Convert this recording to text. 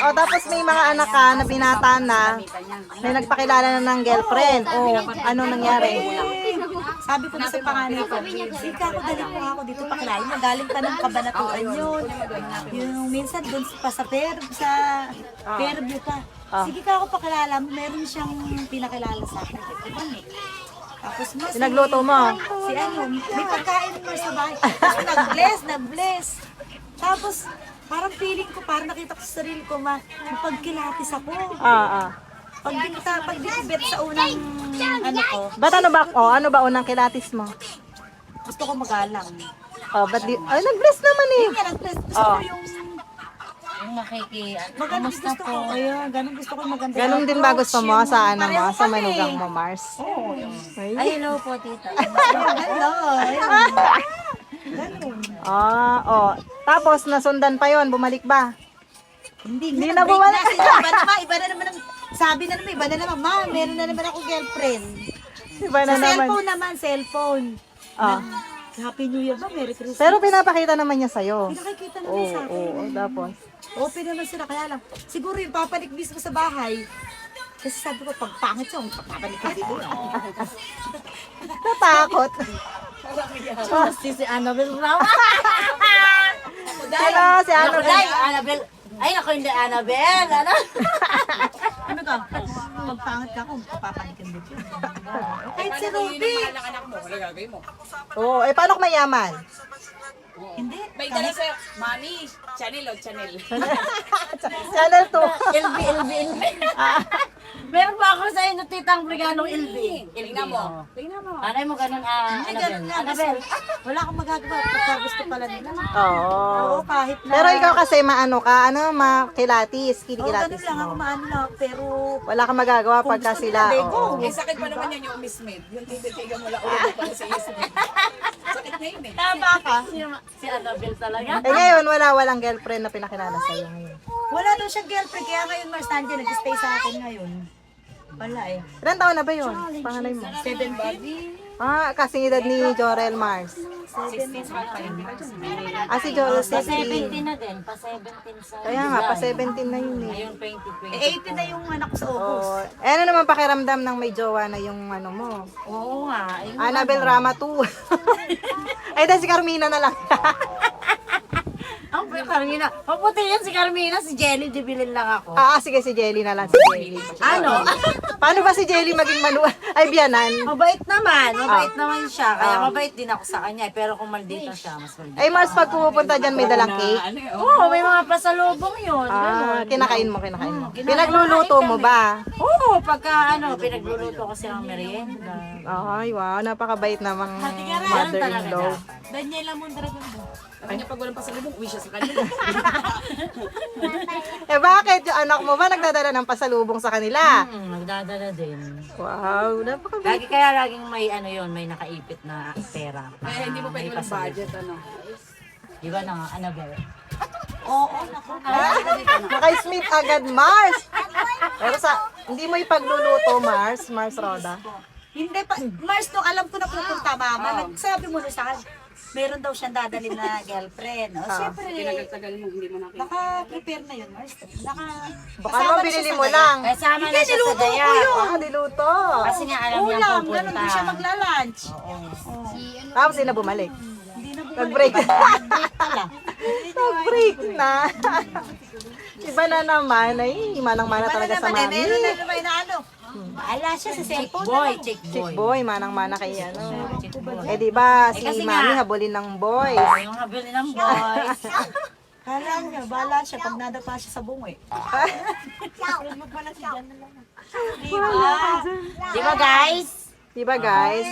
O, tapos may mga anak ka na binata na, may nagpakilala na ng girlfriend. O, anong nangyari? Sabi ko na sa panganay ko, Sika, ako dali mo ako dito pakilala. Magaling pa ng kabanatuan yun. Yung minsan doon pa sa Fairview pa. Sige ka ako pakilala mo, meron siyang pinakilala sa akin. Tapos mas Pinagluto mo? Si ano, may pagkain mo sa bahay. Tapos nag-bless. Tapos parang feeling ko, parang nakita ko sa sarili ko, mapagkilatis ako. Pag dinibet sa unang ano ko, Ba't ano ba unang kilatis mo? gusto ko magalang. Ay, nag-bless naman eh. Kaya nag-bless. Gusto ko yung Makikian. maganda gusto ko. Ayun, ganun gusto ko maganda. Ganun din ba gusto mo sa ano mo, sa manugang mo, Mars? Ay, hello po, tita. Hello. Ganun. Tapos nasundan pa yon, bumalik ba? Hindi na bumalik. Iba na naman, sabi na naman, iba na naman, meron na naman ako girlfriend. Iba na Sa naman. cellphone naman, cellphone. Happy New Year ba? Merry Christmas. Pero pinapakita naman niya sa'yo. Pinakikita naman sa akin. Tapos. Open naman sila, kaya lang. Siguro yung papanik mismo sa bahay. Kasi sabi ko, pag pangit siya, papanik ka dito. Natakot. Si Annabel Raw. Hello, si ano? Annabel. Ay, ako hindi Annabel. Ano? Ano ka? Pag pangit ka, kung papanik ka dito. Kahit si Ruby. Oo, paano kung mayaman? Hindi. May dala sa mami, channel o channel. Channel 2. LB. Meron ba ako sa inyo, titang Briganong LB? Tingnan mo. Tingnan mo. Anay mo ganun, Annabel. Annabel. Wala akong magagawa pagka gusto pala nila. Oo. Oo, kahit na. Pero ikaw kasi maano ka, makilatis, Oo, kinikilatis ganun lang ako mo. maano lang. Pero, Wala kang magagawa Kung pagka gusto sila. nila, bego. Oo. Eh, sakit pa naman yan yung Miss Med. Yung tititigan mo lang ulo pa sa Miss Med. Sakit na yun eh. tama ka. Si Annabel talaga. Ngayon, walang girlfriend na pinakilala sa'yo ngayon. Wala daw siyang girlfriend, kaya ngayon Mars nandiyan, nag-stay sa akin ngayon. Wala eh. Ilan taon na ba yun? Panganay mo? 17? Kasing edad ni Jorel Mars. 17 Si Jorel Pa 17. 17 na din. Pa 17 sa Kaya nga, pa 17 na yun eh. Ngayon 2020. Eh, 18 na yung anak ko sa August. Oo. Ano naman pakiramdam ng may jowa na yung ano mo? Oo nga. Ayun. Annabel Rama 2. Ay, dahil si Carmina na lang. Ang Carmina. Maputi yan si Carmina. Si Jelly, dibilin lang ako. Sige, si Jelly na lang. Si Jelly. Ano? Paano ba si Jelly maging ay biyanan? Mabait naman. Mabait naman siya. Kaya mabait din ako sa kanya. Pero kung maldita siya, mas maldita. Ay, Mars, pag pumupunta dyan, may dalang cake. Ano yun? Oo, may mga pasalubong yun. Kinakain mo. Pinagluluto mo ba? Oo, pagka pinagluluto ko silang merienda. Ay, wow, napakabait namang mother-in-law. Daniela Mondragon ba? Kanya pag walang pasalubong, uwi siya sa kanila. Bakit? Yung anak mo ba nagdadala ng pasalubong sa kanila? Nagdadala din. Wow, napakabait. Kaya laging may may nakaipit na pera. Kaya hindi mo pwede walang budget, ano. Di ba na nga, Annabel? Oo, naku. Naka-smith agad, Mars. Pero hindi mo ipagluluto, Mars Roda. Hindi pa, Mars, nung alam ko na pupunta, mama, nagsabi mo na sa akin, meron daw siyang dadalhin na girlfriend. O, syempre, Tinagal-tagal mo, hindi mo nakita. naka-prepare na yun, Mars. Baka naman binili mo lang. Kasama na siya sa daya. Niluto. Kasi nga alam niya Ulam, pupunta. ganun din siya magla-lunch. Tapos sila bumalik. Hindi na bumalik. Nag-break. Pala. Nag-break na. Iba na naman. Ay, manang-mana talaga sa mami. Meron na naman na ano. Baala siya sa cellphone. Chick Chick boy. boy, manang-mana kay Eh di ba si kasi mami nga- habulin ng boys. Yung habili ng boys. Kala niya, baala siya pag nadapa siya sa bungoy. Di ba guys? Di ba guys?